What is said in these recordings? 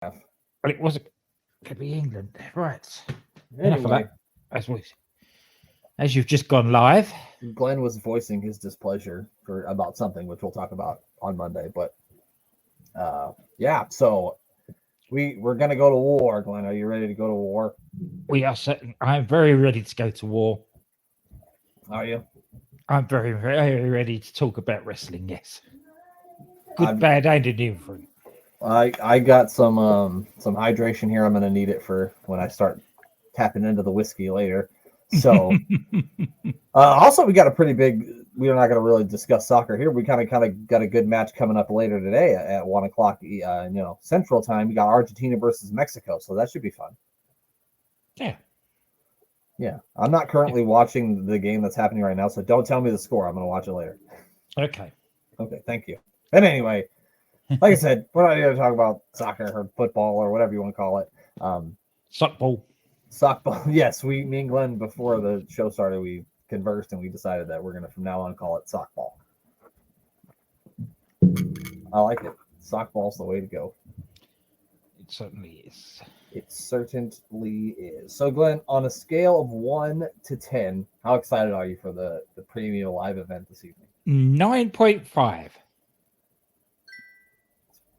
But it wasn't going to be England. Right. Enough of Anyway, that. As you've just gone live. Glenn was voicing his displeasure about something, which we'll talk about on Monday. But yeah, so we're gonna go to war. Glenn, are you ready to go to war? We are certain. I'm very ready to go to war. Are you? I'm very, very ready to talk about wrestling. Yes. Good, I'm- bad, and indifferent. I got some hydration here. I'm gonna need it for when I start tapping into the whiskey later. So also we got a pretty big. We're not gonna really discuss soccer here. We kind of got a good match coming up later today at 1:00. Central time. We got Argentina versus Mexico, so that should be fun. Yeah. Yeah, I'm not currently watching the game that's happening right now, so don't tell me the score. I'm gonna watch it later. Okay. Okay, thank you. And anyway, like I said, we're not here to talk about soccer or football or whatever you want to call it. Softball. Softball. Yes, me and Glenn before the show started, we conversed and we decided that we're gonna from now on call it sockball. I like it. Sockball's the way to go. It certainly is. It certainly is. So, Glenn, on a scale of 1 to 10, how excited are you for the premium live event this evening? 9.5.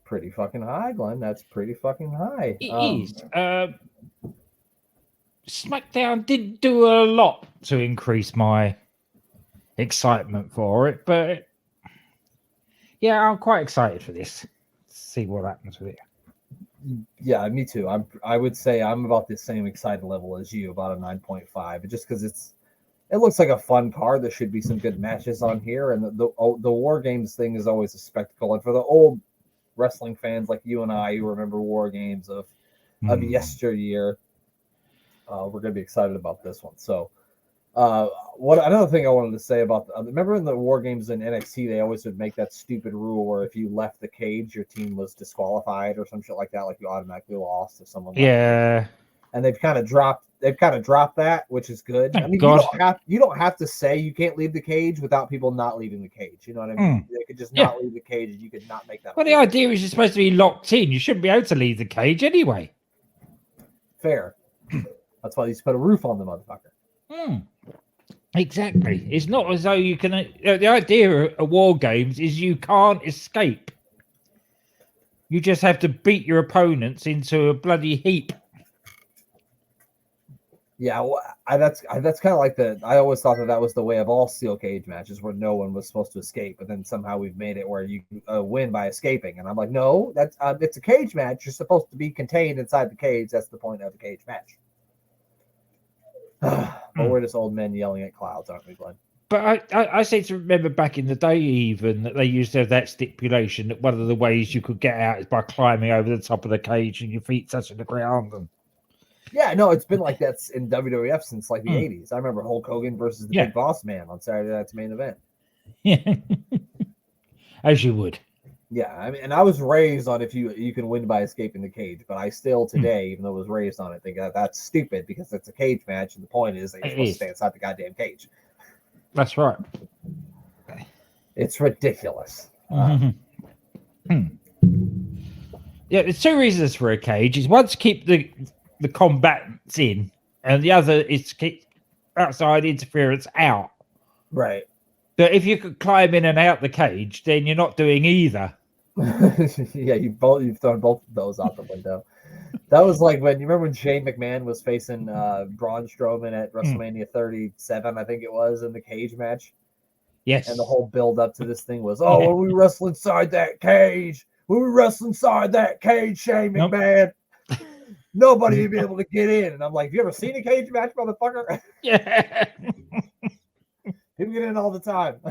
Pretty fucking high, Glenn. That's pretty fucking high. It is. SmackDown didn't do a lot to increase my excitement for it, but yeah, I'm quite excited for this. See what happens with it. Yeah, me too. I would say I'm about the same excited level as you, about a 9.5. Just because it looks like a fun card. There should be some good matches on here, and the War Games thing is always a spectacle. And for the old wrestling fans like you and I who remember War Games of yesteryear, we're gonna be excited about this one. So, what another thing I wanted to say about remember in the War Games in NXT, they always would make that stupid rule where if you left the cage, your team was disqualified or some shit like that, like you automatically lost if someone left. Yeah. And they've kind of dropped that, which is good. Thank I mean, God. you don't have to say you can't leave the cage without people not leaving the cage. You know what I mean? They could just not leave the cage, and you could not make that. Well, the idea is you're supposed to be locked in. You shouldn't be able to leave the cage anyway. Fair. That's why you put a roof on the motherfucker. Exactly. It's not as though you can. The idea of War Games is you can't escape. You just have to beat your opponents into a bloody heap. Yeah, well, that's kind of like I always thought that was the way of all steel cage matches, where no one was supposed to escape, but then somehow we've made it where you win by escaping. And I'm like, no, that's it's a cage match. You're supposed to be contained inside the cage. That's the point of a cage match. But we're just old men yelling at clouds, aren't we, Glenn? But I seem to remember back in the day even that they used to have that stipulation that one of the ways you could get out is by climbing over the top of the cage and your feet touching the ground. And yeah, no, it's been like that in WWF since like the 80s. I remember Hulk Hogan versus the Big Boss Man on Saturday Night's Main Event. Yeah, as you would. Yeah, I mean, and I was raised on if you can win by escaping the cage, but I still today, even though I was raised on it, think that's stupid because it's a cage match, and the point is that you're supposed to stay inside the goddamn cage. That's right. It's ridiculous. Yeah, there's two reasons for a cage. Is one to keep the combatants in, and the other is to keep outside interference out. Right. But if you could climb in and out the cage, then you're not doing either. Yeah, you've thrown both of those out the window. That was like when you remember when Shane McMahon was facing Braun Strowman at WrestleMania 37, I think it was, in the cage match. Yes. And the whole build up to this thing was, when we wrestle inside that cage, Shane McMahon, nobody would be able to get in. And I'm like, have you ever seen a cage match, motherfucker? Yeah. People get in all the time.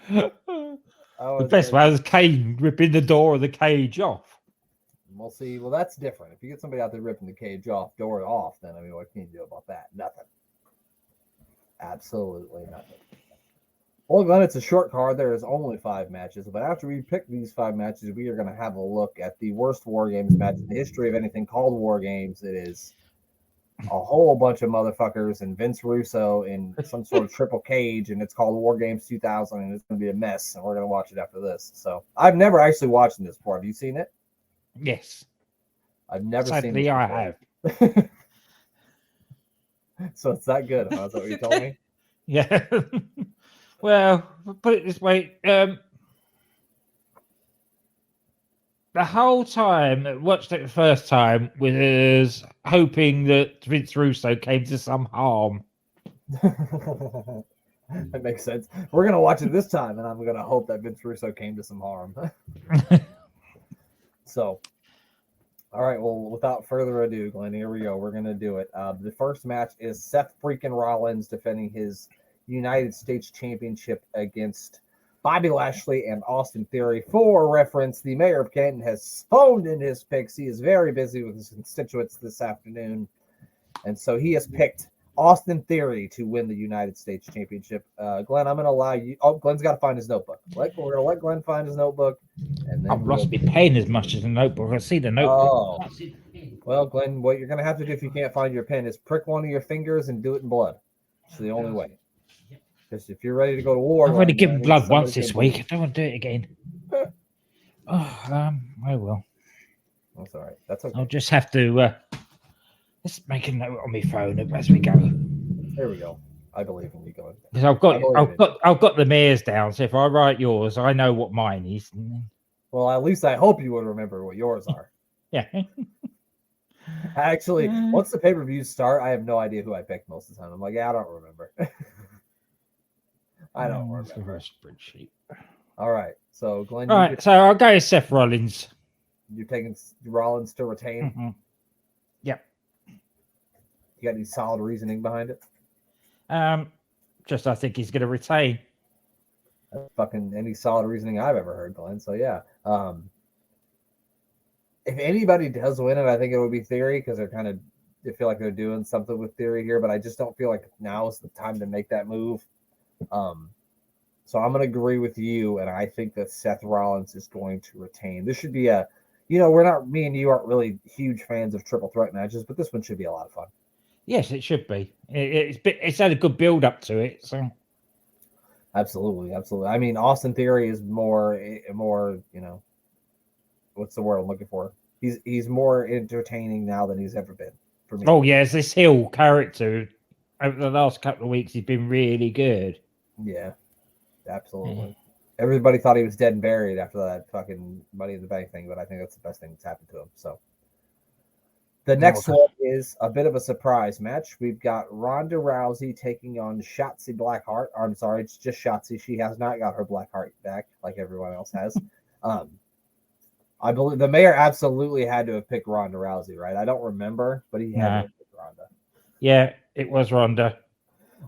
The best one was Kane ripping the door of the cage off. We'll see. Well, that's different. If you get somebody out there ripping the cage door off, then I mean, what can you do about that? Nothing. Absolutely nothing. Well, Glenn, it's a short card. There is only 5 matches, but after we pick these 5 matches, we are going to have a look at the worst War Games match in the history of anything called War Games. It is a whole bunch of motherfuckers and Vince Russo in some sort of triple cage, and it's called War Games 2000, and it's going to be a mess, and we're going to watch it after this. So I've never actually watched this before. Have you seen it? Yes. I've never seen Sadly, this I before. have. So it's that good, huh? Is that what you told me? Yeah. Well, put it this way. The whole time I watched it the first time was hoping that Vince Russo came to some harm. That makes sense. We're going to watch it this time, and I'm going to hope that Vince Russo came to some harm. So, all right. Well, without further ado, Glenn, here we go. We're going to do it. The first match is Seth freaking Rollins defending his United States Championship against Bobby Lashley and Austin Theory. For reference, the mayor of Canton has phoned in his picks. He is very busy with his constituents this afternoon, and so he has picked Austin Theory to win the United States Championship. Glenn, I'm going to allow you. Oh, Glenn's got to find his notebook. We're going to let Glenn find his notebook. And then I've lost my pen as much as a notebook. I see the notebook. Oh. Well, Glenn, what you're going to have to do if you can't find your pen is prick one of your fingers and do it in blood. It's the only way. Because if you're ready to go to war, I've already Glenn, given blood once this week. I don't want to do it again. I will. That's all right. That's okay. I'll just have to let's make a note on my phone as we go. There we go. I believe in you, Glenn. Because I've got the mayor's down. So if I write yours, I know what mine is. Well, at least I hope you would remember what yours are. Yeah. Actually, once the pay-per-views start, I have no idea who I picked most of the time. I'm like, yeah, I don't remember. I don't remember. Spreadsheet. All right. So, Glenn, All right. So I'll go with Seth Rollins. You're taking Rollins to retain? Mm-hmm. Yep. You got any solid reasoning behind it? Just I think he's going to retain. That's fucking any solid reasoning I've ever heard, Glenn. So, yeah. If anybody does win it, I think it would be Theory because they feel like they're doing something with Theory here, but I just don't feel like now is the time to make that move. So I'm going to agree with you, and I think that Seth Rollins is going to retain. This should be me and you aren't really huge fans of triple threat matches, but this one should be a lot of fun. Yes, it should be. It's had a good build up to it. So absolutely. I mean, Austin Theory is more, what's the word I'm looking for? He's more entertaining now than he's ever been for me. Oh yeah, this Hill character over the last couple of weeks, he's been really good. Yeah, absolutely. Yeah. Everybody thought he was dead and buried after that fucking Money in the Bank thing, but I think that's the best thing that's happened to him. So the next one is a bit of a surprise match. We've got Ronda Rousey taking on Shotzi Blackheart. I'm sorry, it's just Shotzi. She has not got her Blackheart back like everyone else has. I believe the mayor absolutely had to have picked Ronda Rousey, right? I don't remember, but he had to have picked Ronda. Yeah, it was Ronda.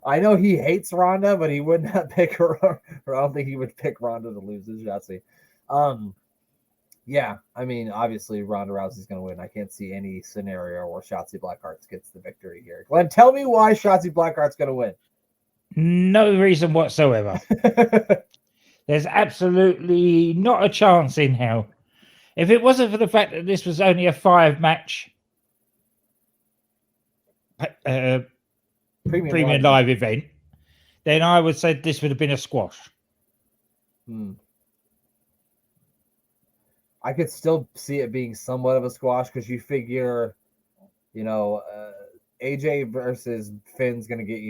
I know he hates Ronda, but he would not pick her. Or I don't think he would pick Ronda to lose to Shotzi. Yeah, I mean, obviously Ronda Rousey's going to win. I can't see any scenario where Shotzi Blackheart gets the victory here. Glenn, tell me why Shotzi Blackheart's going to win. No reason whatsoever. There's absolutely not a chance in hell. If it wasn't for the fact that this was only a 5-match premium live event, then I would say this would have been a squash. I could still see it being somewhat of a squash because you figure, AJ versus Finn's going to get,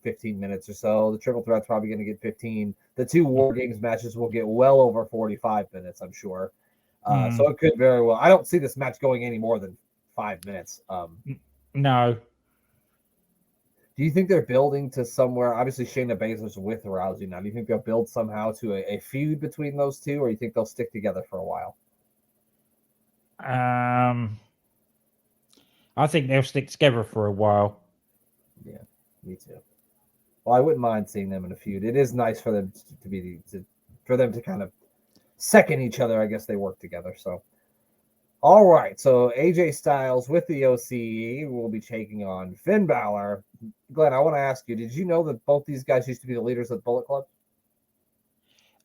15 minutes or so. The triple threat's probably going to get 15. The 2 War Games matches will get well over 45 minutes, I'm sure. So it could very well. I don't see this match going any more than 5 minutes. No. Do you think they're building to somewhere? Obviously, Shayna Baszler's with Rousey now. Do you think they'll build somehow to a feud between those two, or you think they'll stick together for a while? I think they'll stick together for a while. Yeah, me too. Well, I wouldn't mind seeing them in a feud. It is nice for them to kind of second each other. I guess they work together. So, all right. So AJ Styles with the OCE will be taking on Finn Balor. Glenn, I want to ask you: did you know that both these guys used to be the leaders of the Bullet Club?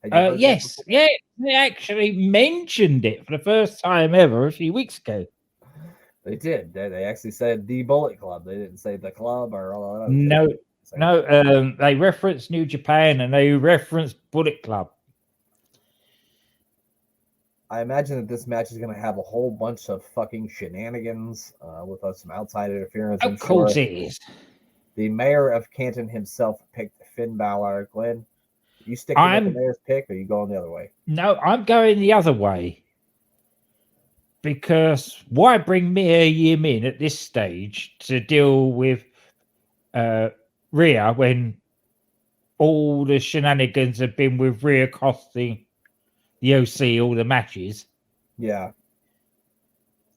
Yes. They actually mentioned it for the first time ever a few weeks ago. They did. They actually said the Bullet Club. They didn't say the club or all that other No, shit. So, no. They referenced New Japan and they referenced Bullet Club. I imagine that this match is going to have a whole bunch of fucking shenanigans with some outside interference. Of course it is. The mayor of Canton himself picked Finn Balor. Glenn, you sticking with the mayor's pick, or are you going the other way? No, I'm going the other way. Because why bring Mia Yim in at this stage to deal with Rhea when all the shenanigans have been with Rhea costing the OC all the matches? Yeah.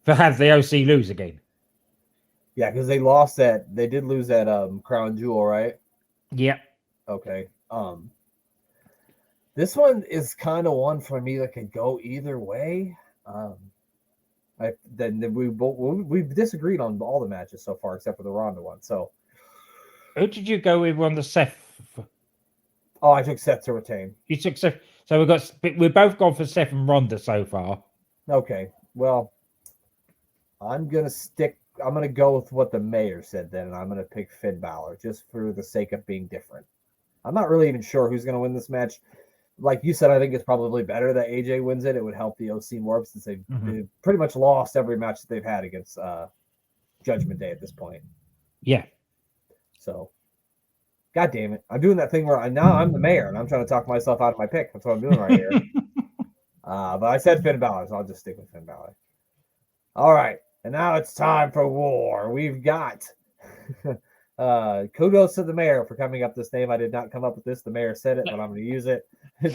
To have the OC lose again. Yeah, because they lost that. They did lose that Crown Jewel, right? Yep. Okay. This one is kind of one for me that could go either way. We've disagreed on all the matches so far except for the Ronda one. So, who did you go with on the Seth? Oh, I took Seth to retain. You took Seth. So we've both gone for Seth and Ronda so far. Okay. Well, I'm gonna go with what the mayor said then, and I'm gonna pick Finn Balor just for the sake of being different. I'm not really even sure who's gonna win this match. Like you said, I think it's probably better that AJ wins it. It would help the OC more since they've pretty much lost every match that they've had against Judgment Day at this point. Yeah. So, God damn it. I'm doing that thing where now I'm the mayor and I'm trying to talk myself out of my pick. That's what I'm doing right here. But I said Finn Balor, so I'll just stick with Finn Balor. All right. And now it's time for war. We've got kudos to the mayor for coming up with this name. I did not come up with this. The mayor said it, but I'm going to use it.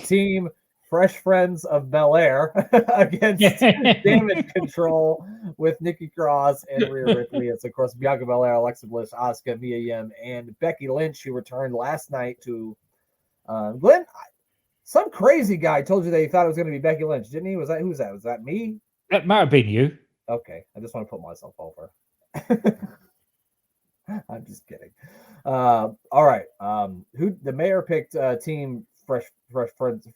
Team Fresh Friends of Bel Air against Damage Control with Nikki Cross and Rhea Ripley. It's, of course, Bianca Belair, Alexa Bliss, Asuka, Mia Yim, and Becky Lynch, who returned last night to Glenn. Some crazy guy told you that he thought it was going to be Becky Lynch, didn't he? Who's that? Was that me? That might have been you. Okay, I just want to put myself over. I'm just kidding. All right. Who the mayor picked? Team Fresh Friends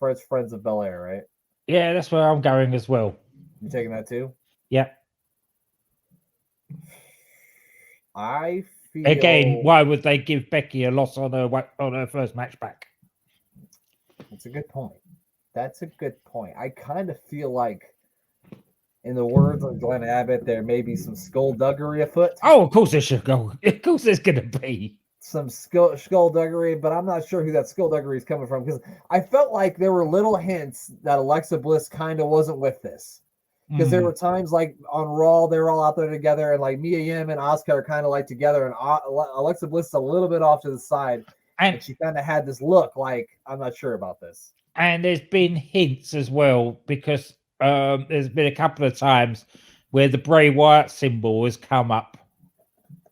of Bel Air, right? Yeah, that's where I'm going as well. You taking that too? Yeah. I feel again. Why would they give Becky a loss on her first match back? That's a good point. I kind of feel like, in the words of Glenn Abbott, there may be some skullduggery afoot. Oh, of course there should go. Of course there's going to be some skullduggery, but I'm not sure who that skullduggery is coming from because I felt like there were little hints that Alexa Bliss kind of wasn't with this. Because there were times like on Raw, they were all out there together, and like Mia Yim and Asuka are kind of like together, and Alexa Bliss is a little bit off to the side, and she kind of had this look like, I'm not sure about this. And there's been hints as well because there's been a couple of times where the Bray Wyatt symbol has come up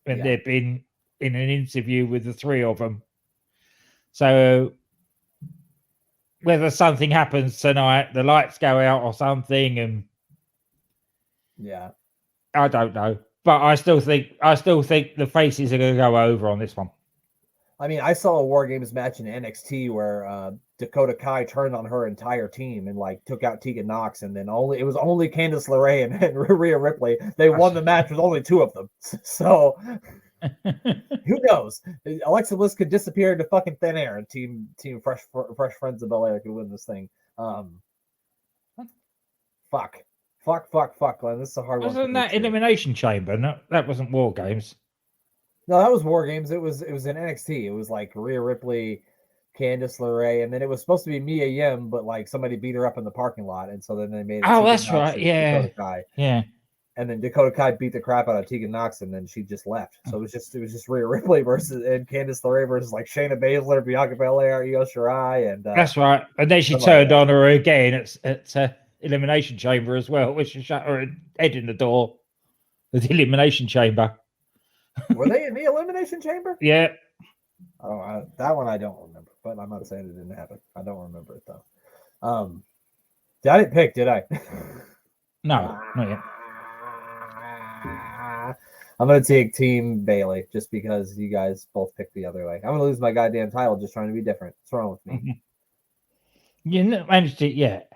when they've been in an interview with the three of them. So whether something happens tonight, the lights go out or something, and I don't know. But I still think the faces are going to go over on this one. I mean, I saw a War Games match in NXT where Dakota Kai turned on her entire team and like took out Tegan Nox, and then it was only Candice LeRae and Rhea Ripley. They won the match with only two of them. So who knows? Alexa Bliss could disappear into fucking thin air, and Team Fresh Friends of Bel Air could win this thing. Fuck, Glenn. This is a hard one. Wasn't that Elimination Chamber? No, that wasn't War Games. No, that was War Games. It was in NXT. It was like Rhea Ripley, Candice LeRae, and then it was supposed to be Mia Yim, but like somebody beat her up in the parking lot, and so then they made it. Oh, that's right. Yeah. Dakota Kai. Yeah. And then Dakota Kai beat the crap out of Tegan Nox, and then she just left. So it was just Rhea Ripley and Candice LeRae versus like Shayna Baszler, Bianca Belair, Io Shirai, and that's right. And then she turned on her again at Elimination Chamber as well, which shut her head in the door. The Elimination Chamber. Were they in the Elimination Chamber? Yeah. That one I don't remember, but I'm not saying it didn't happen. I don't remember it though. I didn't pick, did I? No, not yet. I'm gonna take Team Bailey just because you guys both picked the other way. I'm gonna lose my goddamn title just trying to be different. What's wrong with me? You haven't managed it yet.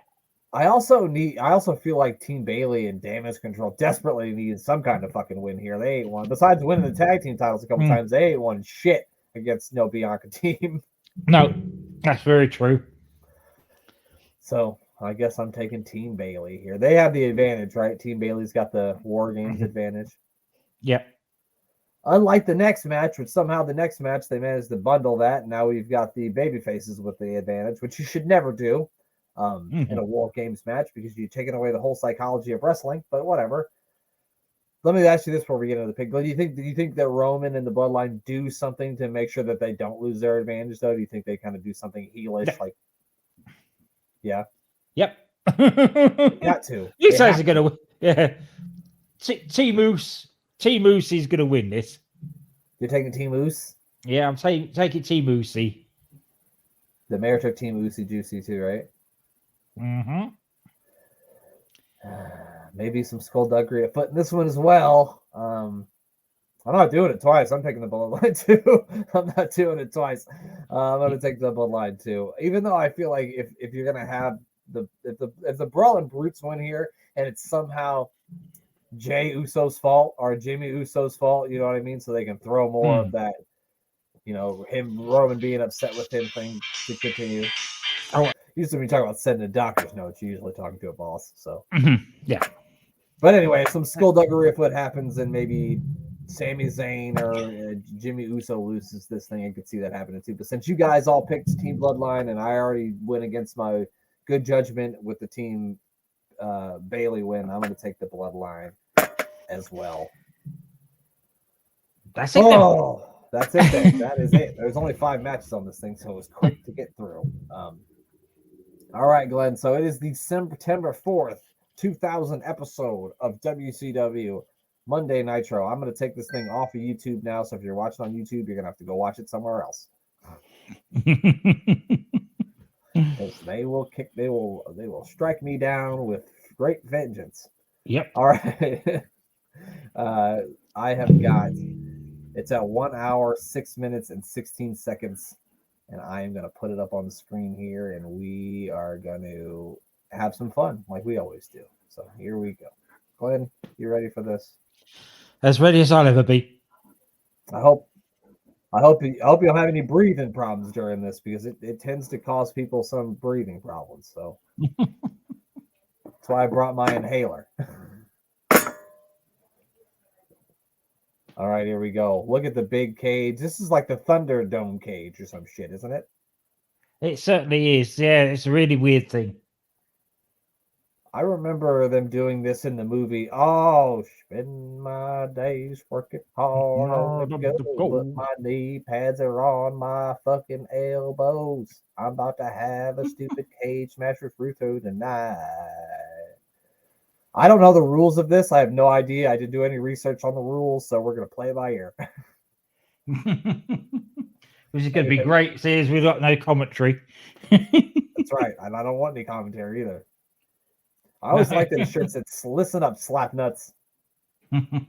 I also feel like Team Bailey and Damage Control desperately need some kind of fucking win here. They ain't won. Besides winning the tag team titles a couple times, they ain't won shit against no Bianca team. No, that's very true. So I guess I'm taking Team Bailey here. They have the advantage, right? Team Bailey's got the War Games advantage. Yep. Unlike the next match, which somehow the next match they managed to bundle that, and now we've got the baby faces with the advantage, which you should never do in a War Games match because you're taking away the whole psychology of wrestling. But whatever. Let me ask you this before we get into the pick. Do you think that Roman and the Bloodline do something to make sure that they don't lose their advantage? Though, do you think they kind of do something heelish, like? Yeah. Yep. Got to. You guys are gonna win. Yeah. Team Moose is gonna win this. You're taking Team Moose? Yeah, I'm taking Team Moosey. The mayor took Team Oosey Juicy too, right? Mm-hmm. Maybe some skullduggery at foot in this one as well. I'm not doing it twice. I'm taking the Bloodline too. I'm not doing it twice. I'm going to take the Bloodline too. Even though I feel like if you're going to have if the Brawling Brutes win here and it's somehow Jay Uso's fault or Jimmy Uso's fault, you know what I mean? So they can throw more of that, Roman being upset with him thing to continue. Usually when you talk about sending a doctor's note, you're usually talking to a boss. So yeah. But anyway, if some skullduggery if what happens, and maybe Sami Zayn or Jimmy Uso loses this thing, I could see that happening too. But since you guys all picked Team Bloodline, and I already went against my good judgment with the Team Bailey win, I'm going to take the Bloodline as well. That's it. That's it. Then. That is it. There's only 5 matches on this thing, so it was quick to get through. All right, Glenn. So it is the September 4th, 2000 episode of WCW Monday Nitro. I'm going to take this thing off of YouTube now. So if you're watching on YouTube, you're going to have to go watch it somewhere else. They will strike me down with great vengeance. Yep. All right. I have got, it's at 1 hour, 6 minutes, and 16 seconds. And I am going to put it up on the screen here, and we are going to have some fun like we always do. So here we go. Glenn, you ready for this? As ready as I'll ever be. I hope you don't have any breathing problems during this, because it tends to cause people some breathing problems. So that's why I brought my inhaler. All right, here we go. Look at the big cage. This is like the Thunderdome cage or some shit, isn't it? It certainly is. Yeah, it's a really weird thing. I remember them doing this in the movie. Oh, spend my days working hard on the go, but my knee pads are on my fucking elbows. I'm about to have a stupid cage match with Russo tonight. I don't know the rules of this. I have no idea. I didn't do any research on the rules, so we're going to play by ear. Which is going to be great, seeing as we've got no commentary. That's right. And I don't want any commentary either. I always like that the shirt said, "Listen up, slap nuts." When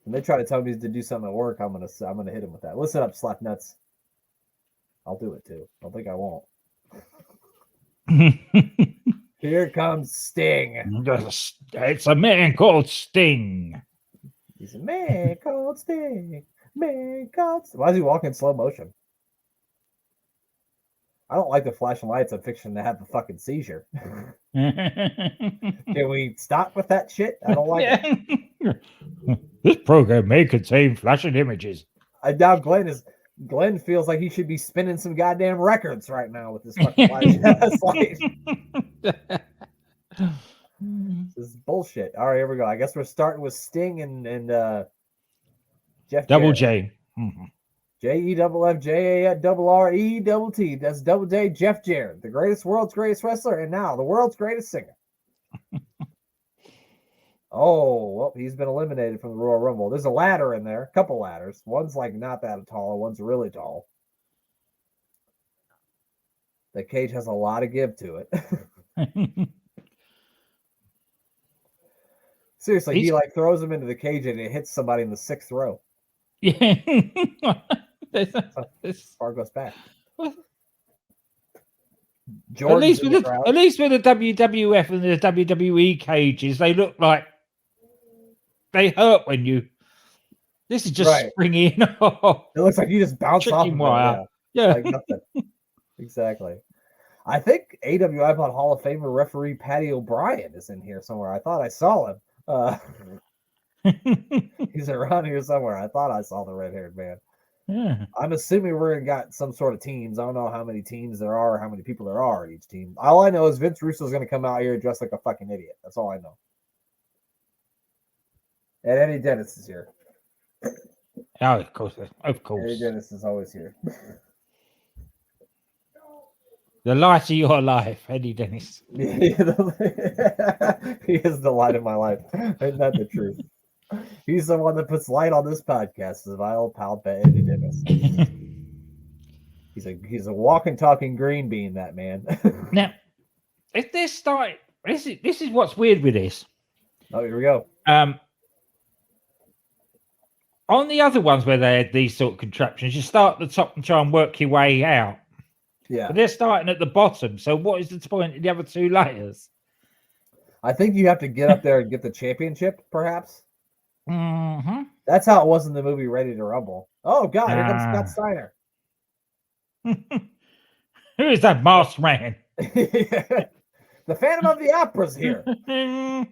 they try to tell me to do something at work, I'm gonna hit them with that. Listen up, slap nuts. I'll do it too. I don't think I won't. Here comes Sting. It's a man called Sting. He's a man called Sting. Man called Sting. Why is he walking in slow motion? I don't like the flashing lights of fiction that have a fucking seizure. Can we stop with that shit? I don't like it. This program may contain flashing images. I doubt Glenn feels like he should be spinning some goddamn records right now with this fucking light. This is bullshit. All right, here we go. I guess we're starting with Sting and Jeff Double Jarrett. J. Mm-hmm. JEFFJARRETT. That's Double J, Jeff Jarrett, the world's greatest wrestler, and now the world's greatest singer. Oh, well, he's been eliminated from the Royal Rumble. There's a ladder in there, a couple ladders. One's like not that tall, one's really tall. The cage has a lot of give to it. Seriously, he like throws him into the cage and it hits somebody in the 6th row. Yeah. Far goes back. Jordan's in the crowd. At least with the WWF and the WWE cages, they look like they hurt when you. This is just Right. springy. It looks like you just bounce off Chicken of wire. it. Yeah. Like nothing. Exactly. I think AWI Hall of Famer referee Patty O'Brien is in here somewhere. I thought I saw him. He's around here somewhere. I thought I saw the red-haired man. Yeah. I'm assuming we're gonna got some sort of teams. I don't know how many teams there are, or how many people there are at each team. All I know is Vince Russo's gonna come out here dressed like a fucking idiot. That's all I know. And Eddie Dennis is here. Oh, of course. Eddie Dennis is always here. The light of your life, Eddie Dennis. He is the light of my life. Isn't that the truth? He's the one that puts light on this podcast. Is my old pal Eddie Dennis. He's a walking, talking green bean. That man. Now, if they're starting, this is what's weird with this. Oh, here we go. On the other ones where they had these sort of contraptions, you start at the top and try and work your way out. Yeah, but they're starting at the bottom. So what is the point of the other two layers? I think you have to get up there and get the championship, perhaps. Mm-hmm. That's how it was in the movie Ready to Rumble. Oh God, here comes Scott Steiner. Who is that masked man? The Phantom of the Opera's here. The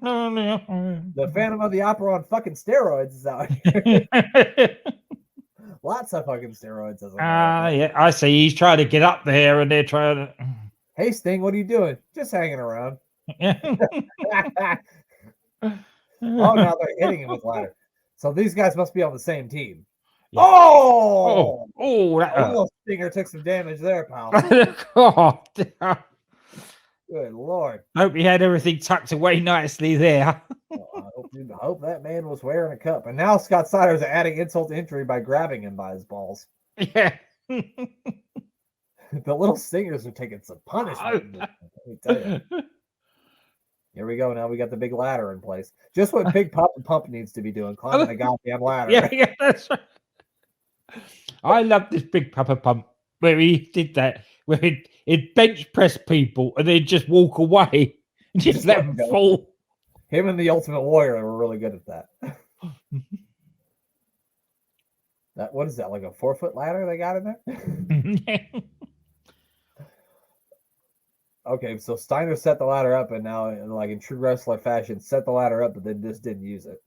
Phantom of the Opera on fucking steroids is out here. Lots of fucking steroids. Yeah, I see. He's trying to get up there, and they're trying to. Hey, Sting, what are you doing? Just hanging around. Oh, now they're hitting him with ladder. So these guys must be on the same team. Yeah. Oh, Stinger took some damage there, pal. God. Good Lord. I hope he had everything tucked away nicely there. Well, I hope that man was wearing a cup. And now Scott Steiner's adding insult to injury by grabbing him by his balls. Yeah. The little Stingers are taking some punishment. Let me tell you. Here we go. Now we got the big ladder in place. Just what Big Papa Pump needs to be doing, climbing the goddamn ladder. Yeah, that's right. I love this Big Papa Pump where he did that, where he'd bench press people and then just walk away and just let them fall. Him and the Ultimate Warrior were really good at that. What is that? Like a 4-foot ladder they got in there? Okay, so Steiner set the ladder up, and now, like in true wrestler fashion, set the ladder up, but then just didn't use it.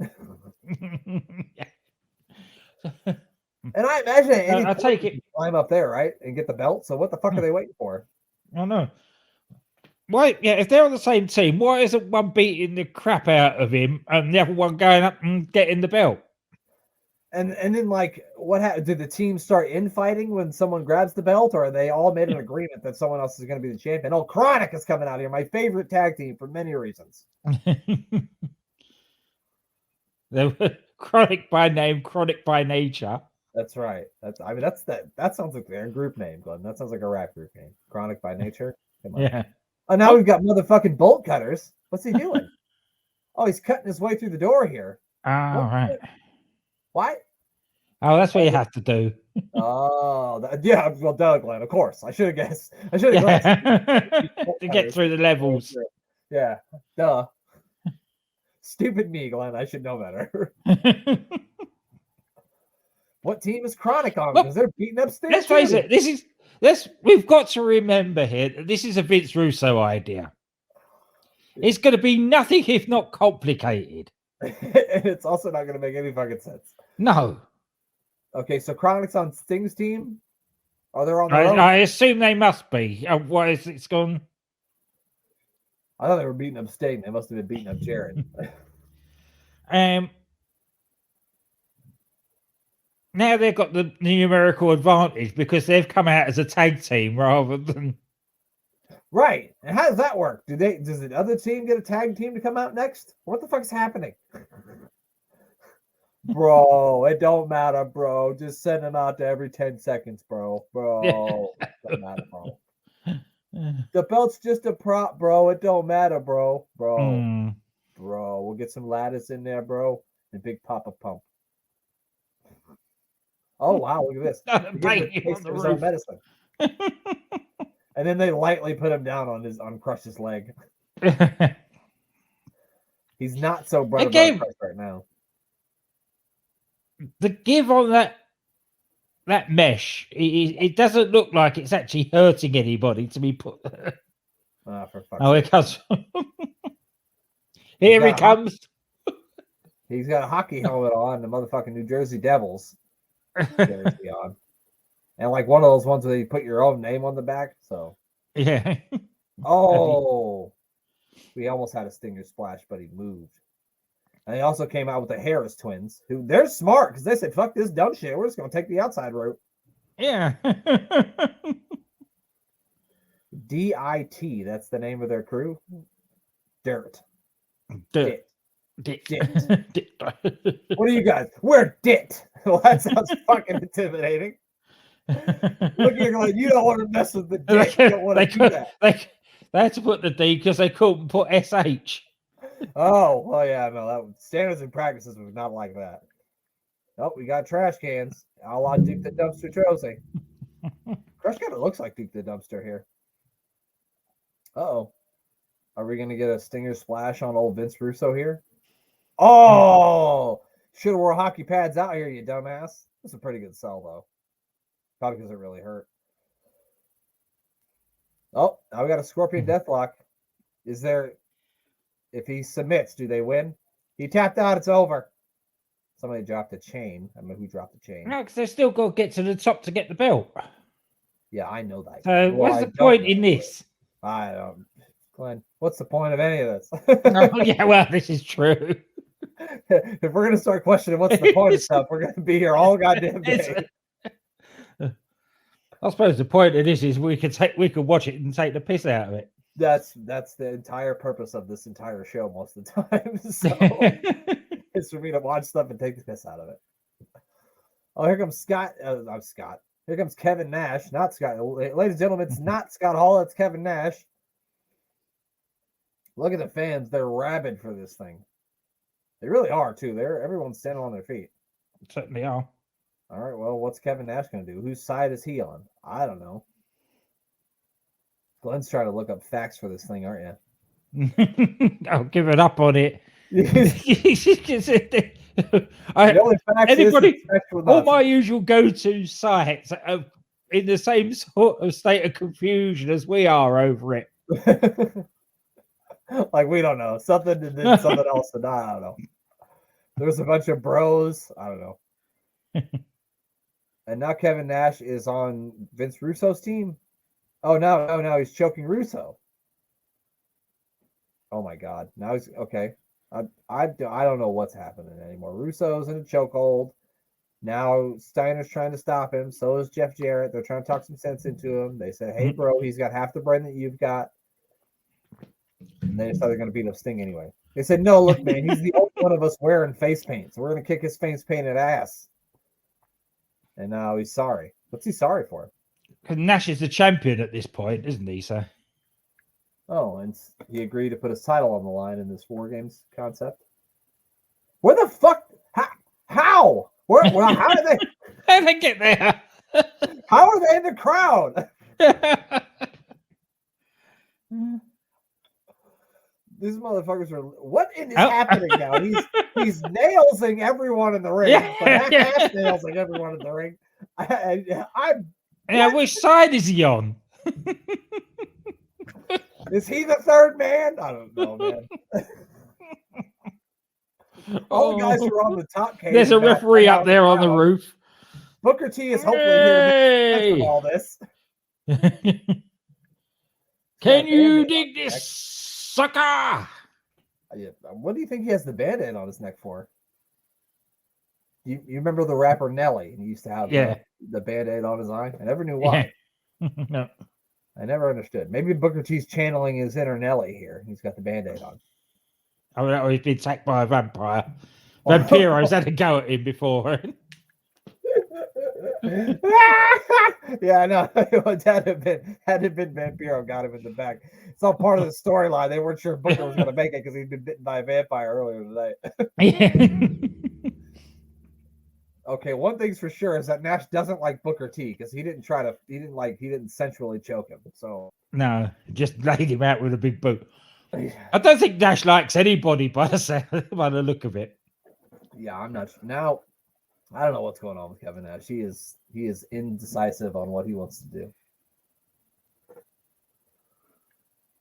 And I imagine I take it climb up there, right, and get the belt. So what the fuck are they waiting for? I know. Why? Yeah, if they're on the same team, why isn't one beating the crap out of him and the other one going up and getting the belt? And then, like, what happened? Did the team start infighting when someone grabs the belt, or are they all made an agreement that someone else is going to be the champion? Oh, Chronic is coming out here, my favorite tag team for many reasons. They were Chronic by name, Chronic by nature. That's right. That sounds like their group name, Glenn. That sounds like a rap group name. Chronic by nature. Come on. Yeah. Oh, now we've got motherfucking bolt cutters. What's he doing? Oh, he's cutting his way through the door here. All right. What? Oh, that's what you have to do. Oh, yeah. Well, Doug, Glenn, of course. I should have guessed. I should have guessed. To get through the levels. Yeah. Duh. Stupid me, Glenn. I should know better. What team is Chronic on? Because they're beating up Sting. Let's face it. We've got to remember here that this is a Vince Russo idea. It's going to be nothing if not complicated. And it's also not going to make any fucking sense. No. Okay, so Chronic's on Sting's team? Are they on I assume they must be. Otherwise, it's gone. I thought they were beating up Sting. They must have been beating up Jared. Now they've got the numerical advantage because they've come out as a tag team rather than. Right. And how does that work? Does the other team get a tag team to come out next? What the fuck's happening? Bro, it don't matter, bro. Just send them out to every 10 seconds, bro. Bro. Don't matter, bro. The belt's just a prop, bro. It don't matter, bro. Bro. Bro. We'll get some ladders in there, bro. And Big Papa Pump. Oh, wow. Look at this. Medicine. And then they lightly put him down on Crush's leg. He's not so bright about Crush right now. The give on that mesh, it doesn't look like it's actually hurting anybody to be put. For fuck's Oh, sake. it comes. Here he comes. He's got a hockey helmet on, the motherfucking New Jersey Devils jersey on. And like one of those ones where you put your own name on the back. So Yeah. oh, we almost had a Stinger splash, but he moved. And he also came out with the Harris twins, who they're smart because they said, fuck this dumb shit. We're just going to take the outside route. Yeah. DIT, that's the name of their crew. Dirt. Dit. What are you guys? We're dit. Well, that sounds fucking intimidating. Look, you're like, you don't want to mess with the dit. You don't want to do that. They had to put the D because they couldn't put SH. Oh, well, yeah, no, that standards and practices was not like that. Oh, we got trash cans. A la Duke the Dumpster Trozy. Crush kind of looks like Duke the Dumpster here. Uh-oh. Are we going to get a Stinger splash on old Vince Russo here? Oh! Should have wore hockey pads out here, you dumbass. That's a pretty good sell, though. Probably because it really hurt. Oh, now we got a Scorpion Deathlock. Is there... If he submits, do they win? He tapped out. It's over. Somebody dropped a chain. I mean, who dropped the chain? No, because they've still got to get to the top to get the belt. Yeah, I know that. So what's the point in this? I don't... Glenn, what's the point of any of this? Oh, yeah, well, this is true. If we're going to start questioning what's the point of stuff, we're going to be here all goddamn day. I suppose the point of this is we could watch it and take the piss out of it. That's the entire purpose of this entire show most of the time. So it's for me to watch stuff and take the piss out of it. Oh, here comes Scott. I'm Scott. Here comes Kevin Nash, not Scott. Ladies and gentlemen, it's not Scott Hall. It's Kevin Nash. Look at the fans. They're rabid for this thing. They really are, too. Everyone's standing on their feet. Certainly are. All right, well, what's Kevin Nash going to do? Whose side is he on? I don't know. Glenn's trying to look up facts for this thing, aren't you? I'll give it up on it. All my usual go-to sites are in the same sort of state of confusion as we are over it. Like, we don't know. Something did something else, and I don't know. There's a bunch of bros. I don't know. And now Kevin Nash is on Vince Russo's team. Oh, no, he's choking Russo. Oh, my God. Now he's... Okay. I don't know what's happening anymore. Russo's in a chokehold. Now Steiner's trying to stop him. So is Jeff Jarrett. They're trying to talk some sense into him. They said, hey, bro, he's got half the brain that you've got. And they decided they're going to beat up Sting anyway. They said, no, look, man, he's the only one of us wearing face paint. So we're going to kick his face painted ass. And now he's sorry. What's he sorry for? Because Nash is the champion at this point, isn't he? So. Oh, and he agreed to put his title on the line in this War Games concept. Where the fuck? How? How did they? How did they get there? How are they in the crowd? These motherfuckers are. What is happening now? He's nailsing everyone in the ring. Half nailsing everyone in the ring. Which side is he on? Is he the third man? I don't know, man. All the guys are on the top cage. There's a referee up there on the roof. Booker T is hopefully here to all this. Can you dig this, sucker? What do you think he has the band-aid on his neck for? You remember the rapper Nelly? He used to have the band-aid on his eye. I never knew why. No. I never understood. Maybe Booker T's channeling his inner Nelly here. He's got the band-aid on. Oh, no, he's been attacked by a vampire. Vampiro's had a go at him before. Yeah, no. Had it been Vampiro got him in the back. It's all part of the storyline. They weren't sure Booker was going to make it because he'd been bitten by a vampire earlier today. Okay, one thing's for sure is that Nash doesn't like Booker T because he didn't sensually choke him. So No, just laid him out with a big boot. I don't think Nash likes anybody by the look of it. Yeah, I'm not now. I don't know what's going on with Kevin Nash. He is indecisive on what he wants to do.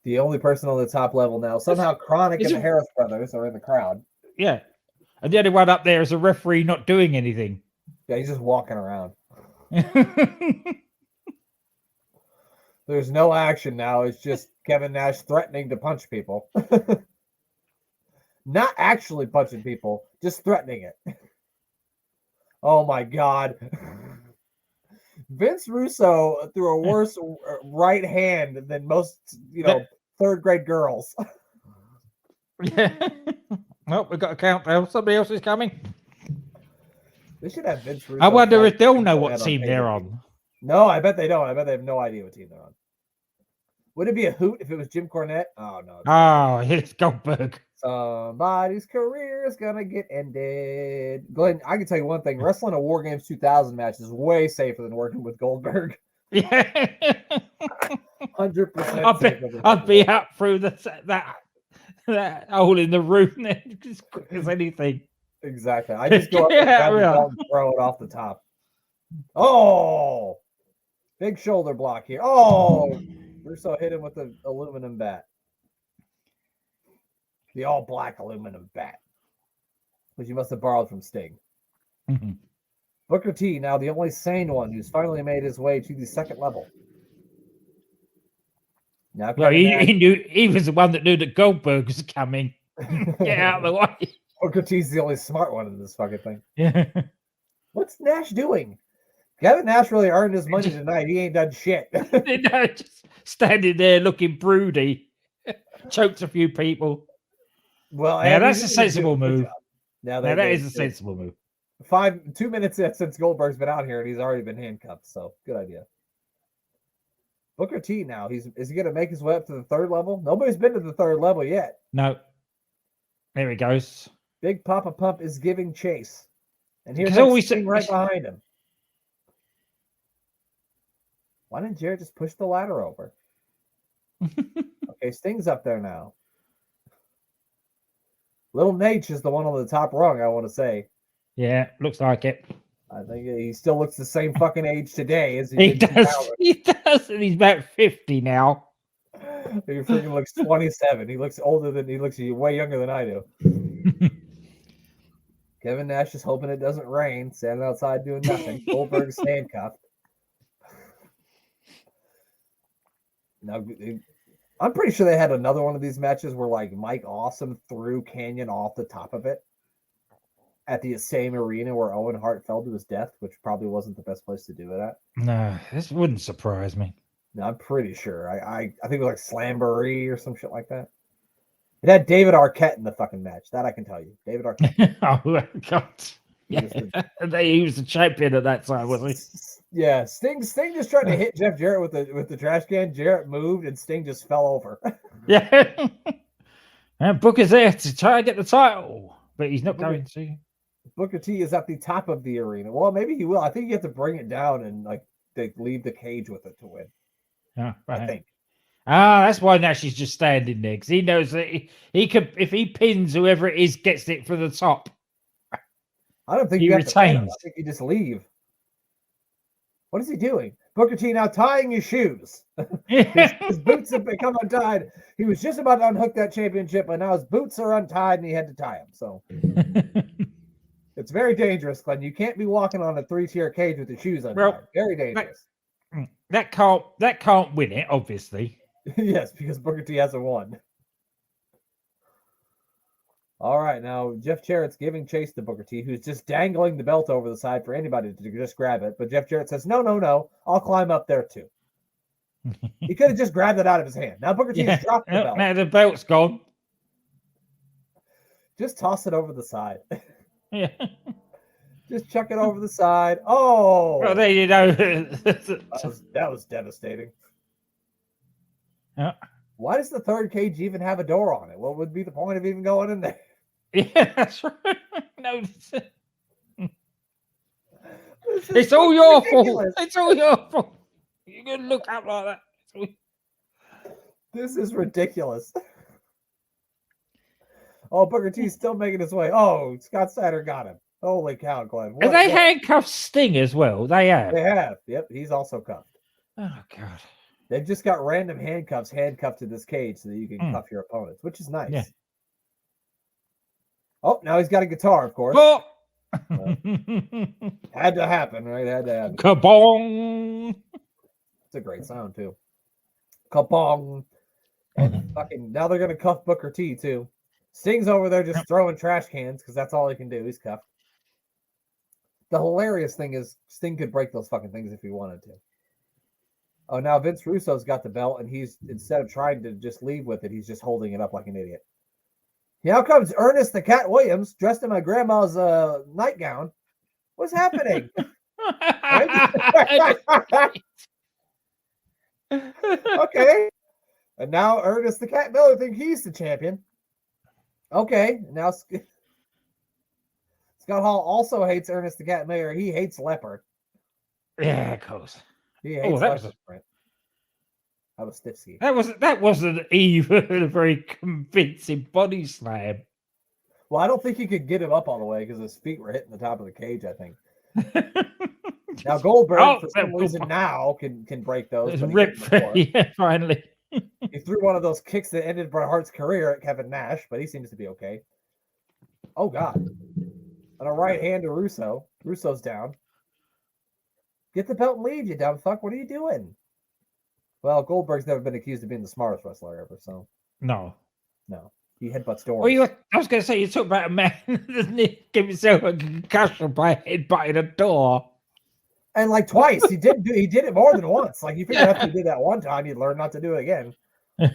The only person on the top level now, somehow Chronic and the Harris brothers are in the crowd. Yeah. And the only one up there is a referee not doing anything. Yeah, he's just walking around. There's no action now. It's just Kevin Nash threatening to punch people. Not actually punching people, just threatening it. Oh my God. Vince Russo threw a worse right hand than most, third grade girls. Yeah. Well, we've got a countdown. Somebody else is coming. They should have Vince Russo. I wonder if they'll know what team they're on. No, I bet they don't. I bet they have no idea what team they're on. Would it be a hoot if it was Jim Cornette? Oh, no. Oh, it's Goldberg. Somebody's career is going to get ended. Glenn, I can tell you one thing. Wrestling a War Games 2000 match is way safer than working with Goldberg. Yeah. 100%. I'd be up through that hole in the roof as quick as anything. Exactly. I just go up and throw it off the top. Oh, big shoulder block here. Oh, Russo hit him with the aluminum bat. The all black aluminum bat, which you must have borrowed from Sting. Mm-hmm. Booker T, now the only sane one who's finally made his way to the second level. Now, well, he knew, he was the one that knew that Goldberg was coming. Get out of the way. Booker T's the only smart one in this fucking thing. Yeah. What's Nash doing? Kevin Nash really earned his money tonight. He ain't done shit. No, just standing there looking broody. Choked a few people. Well, yeah, that's a sensible move. Now that is a sensible move. 2 minutes since Goldberg's been out here and he's already been handcuffed. So good idea. Booker T now, is he going to make his way up to the third level? Nobody's been to the third level yet. No. There he goes. Big Papa Pump is giving chase. And here's Sting right behind him. Why didn't Jarrett just push the ladder over? Okay, Sting's up there now. Little Nate is the one on the top rung, I want to say. Yeah, looks like it. I think he still looks the same fucking age today as he does. He does, and he's about 50 now. He freaking looks 27. He looks way younger than I do. Kevin Nash is hoping it doesn't rain, standing outside doing nothing. Goldberg's handcuffed. Now, I'm pretty sure they had another one of these matches where like Mike Awesome threw Canyon off the top of it at the same arena where Owen Hart fell to his death, which probably wasn't the best place to do it at. No, this wouldn't surprise me. No, I'm pretty sure. I think it was like Slamboree or some shit like that. It had David Arquette in the fucking match. That I can tell you. David Arquette. Oh, God. Yeah. He was the champion at that time, wasn't he? Yeah, Sting just tried to hit Jeff Jarrett with the trash can. Jarrett moved and Sting just fell over. Yeah. And Booker's there to try and get the title, but he's not going to. Booker T is at the top of the arena. Well, maybe he will. I think you have to bring it down and like they leave the cage with it to win. Yeah, right. I think. That's why Nash is just standing there because he knows that he could, if he pins whoever it is, gets it from the top. I don't think he retains. I think you just leave. What is he doing? Booker T now tying his shoes. His boots have become untied. He was just about to unhook that championship, but now his boots are untied and he had to tie them. So it's very dangerous, Glenn. You can't be walking on a 3-tier cage with the shoes untied. Well, very dangerous. That can't win it, obviously. Yes, because Booker T hasn't won. All right, now Jeff Jarrett's giving chase to Booker T, who's just dangling the belt over the side for anybody to just grab it. But Jeff Jarrett says, no, I'll climb up there too. He could have just grabbed it out of his hand. Now Booker T has dropped the belt. Now the belt's gone. Just toss it over the side. Yeah. Just chuck it over the side. Oh! Well, there you know. that was devastating. Yeah. Why does the third cage even have a door on it? What would be the point of even going in there? Yeah, that's right. No. It's all your fault. ridiculous. It's all your fault. You're gonna look up like that. This is ridiculous. Oh, Booker T's still making his way. Oh, Scott Steiner got him. Holy cow, Glenn. Have they handcuffed Sting as well? They have. They have. Yep, he's also cuffed. Oh God. They've just got random handcuffs handcuffed to this cage so that you can cuff your opponents, which is nice. Yeah. Oh, now he's got a guitar, of course. Oh. Had to happen, right? Had to happen. Kabong. It's a great sound too. Kabong. And fucking now they're gonna cuff Booker T too. Sting's over there just throwing trash cans because that's all he can do. He's cuffed. The hilarious thing is Sting could break those fucking things if he wanted to. Oh, now Vince Russo's got the belt, and he's, instead of trying to just leave with it, he's just holding it up like an idiot. Now comes Ernest the Cat Williams, dressed in my grandma's nightgown. What's happening? Okay. And now Ernest the Cat Miller thinks he's the champion. Okay. Now Scott Hall also hates Ernest the Cat Miller. He hates Leopard. Yeah, of course. He hates that was That was stiff ski. that wasn't even a very convincing body slam. Well, I don't think he could get him up all the way because his feet were hitting the top of the cage, I think. Now Goldberg, for some reason, now can break those. It's ripped, yeah, finally. He threw one of those kicks that ended Bret Hart's career at Kevin Nash, but he seems to be okay. Oh, God. And a right hand to Russo. Russo's down. Get the belt and leave, you dumb fuck. What are you doing? Well, Goldberg's never been accused of being the smartest wrestler ever, so. No. He headbutts doors. Well, I was going to say, you talk about a man that give himself a concussion by headbutting a door. And like twice. He did it more than once. Like you figure after you did that one time, you'd learn not to do it again. You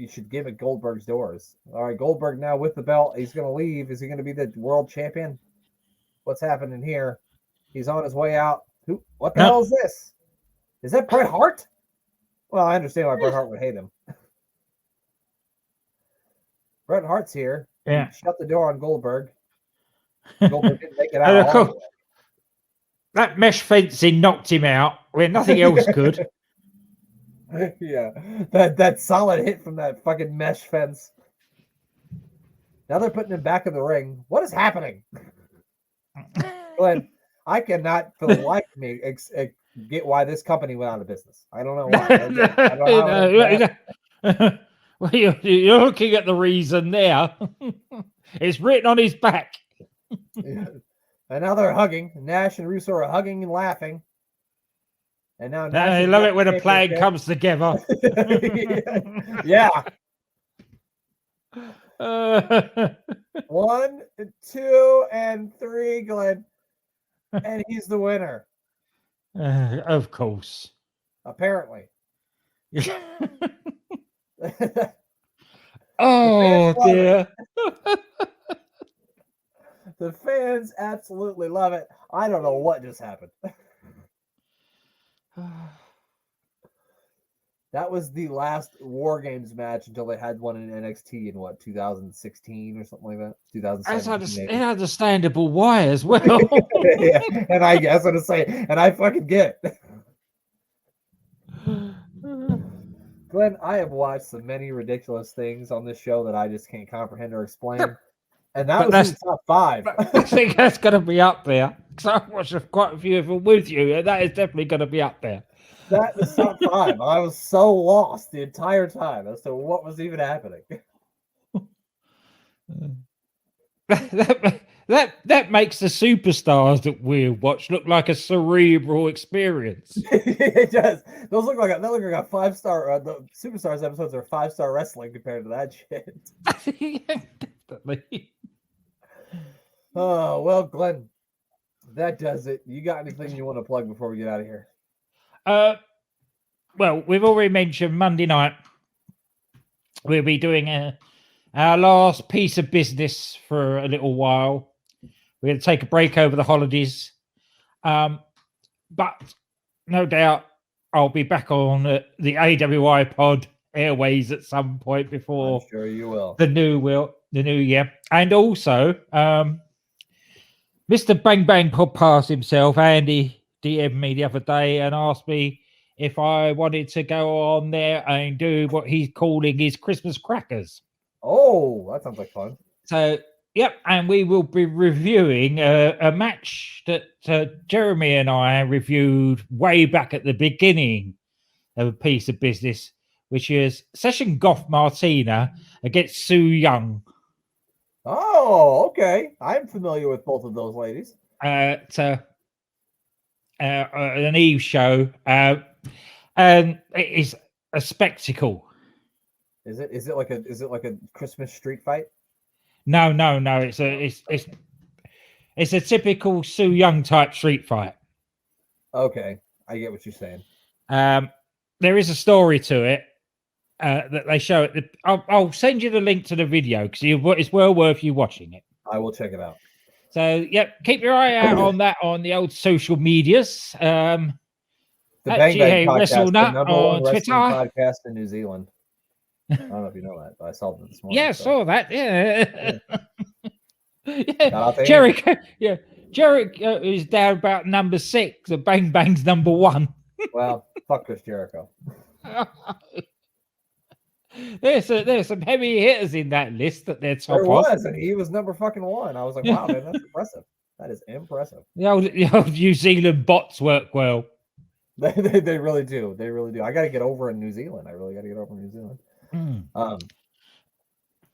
should give it Goldberg's doors. All right, Goldberg now with the belt. He's gonna leave. Is he gonna be the world champion? What's happening here? He's on his way out. What the hell is this? Is that Bret Hart? Well, I understand why Bret Hart would hate him. Bret Hart's here. Yeah. Shut the door on Goldberg. Goldberg didn't make it out. All the way. That mesh fencing knocked him out where nothing else could. Yeah, that solid hit from that fucking mesh fence. Now they're putting him back in the ring. What is happening? Glenn, I cannot for the life of me get why this company went out of business. I don't know why. I don't know well, you're looking at the reason there. It's written on his back. Yeah. And now they're hugging. Nash and Russo are hugging and laughing. And now I love it when a plan comes together. Yeah. 1, 2, and 3, Glenn. And he's the winner. Of course. Apparently. Oh, dear. The fans absolutely love it. I don't know what just happened. That was the last War Games match until they had one in NXT in 2016 or something like that. 2017. That's understandable why as well. Yeah, and I guess I'm gonna say, and I fucking get it. Glenn, I have watched so many ridiculous things on this show that I just can't comprehend or explain. And that was in the top 5. I think that's going to be up there. Because I watched quite a few of them with you, and that is definitely going to be up there. That is top 5. I was so lost the entire time as to what was even happening. That makes the superstars that we watch look like a cerebral experience. It does. Those look like a 5-star. The Superstars episodes are 5-star wrestling compared to that shit. Definitely. Oh well, Glenn, that does it. You got anything you want to plug before we get out of here? Well, we've already mentioned Monday night. We'll be doing our last piece of business for a little while. We're going to take a break over the holidays. But no doubt I'll be back on the AWI pod airways at some point before I'm sure you will. the new year. And also, Mr. Bang Bang Podcast himself, Andy, DM'd me the other day and asked me if I wanted to go on there and do what he's calling his Christmas crackers. Oh, that sounds like fun. So, yep, and we will be reviewing a match that Jeremy and I reviewed way back at the beginning of a piece of business, which is Session Goff Martina against Sue Young. Oh, okay. I'm familiar with both of those ladies. To an Eve show, and it is a spectacle. Is it like a Christmas street fight? No. It's a typical Sue Young type street fight. Okay, I get what you're saying. There is a story to it that they show it. I'll send you the link to the video because it's well worth you watching it. I will check it out. So, yep, keep your eye out on that on the old social medias. The at Bang Bang GA Podcast, the WrestleNut number on one wrestling Twitter. podcast in New Zealand. I don't know if you know that, but I saw it this morning. Yeah, saw that. Yeah. Shout out to Jericho. Yeah. Jericho is down about number 6. The Bang Bang's number 1. Well, fuck Chris Jericho. There's some heavy hitters in that list that they're top There of. was, and he was number fucking 1. I was like, wow, man, that's impressive. That is impressive. The old New Zealand bots work well. They really do. They really do. I got to get over in New Zealand. I really got to get over in New Zealand.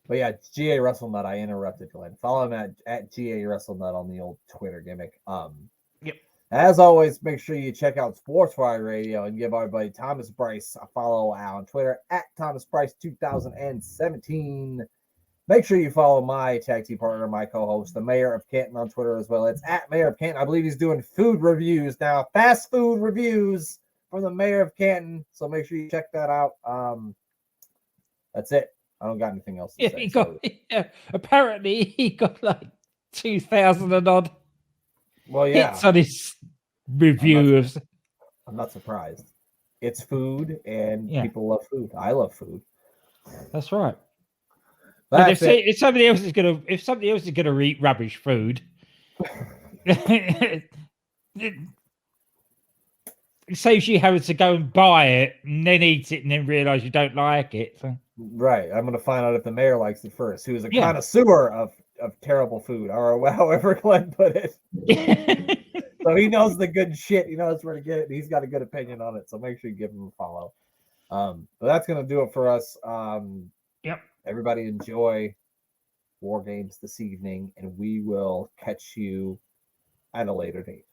But yeah, GA WrestleNut. I interrupted Glenn. Follow him at GA WrestleNut on the old Twitter gimmick. Yep. As always, make sure you check out Sportsfire Radio and give our buddy Thomas Bryce a follow on Twitter at Thomas Bryce 2017. Make sure you follow my tag team partner, my co-host, the Mayor of Canton, on Twitter as well. It's at Mayor of Canton. I believe he's doing food reviews now, fast food reviews from the Mayor of Canton. So make sure you check that out. That's it. I don't got anything else to say. Apparently, he got like 2,000 and odd hits on his review. I'm not surprised. It's food, and people love food. I love food. That's right. But if somebody else is gonna eat rubbish food, it saves you having to go and buy it and then eat it and then realize you don't like it. So. Right. I'm gonna find out if the mayor likes it first. Who is a connoisseur of terrible food, or however Glenn put it. So he knows the good shit. He knows where to get it. He's got a good opinion on it. So make sure you give him a follow. But that's gonna do it for us. Yep. Everybody enjoy War Games this evening, and we will catch you at a later date.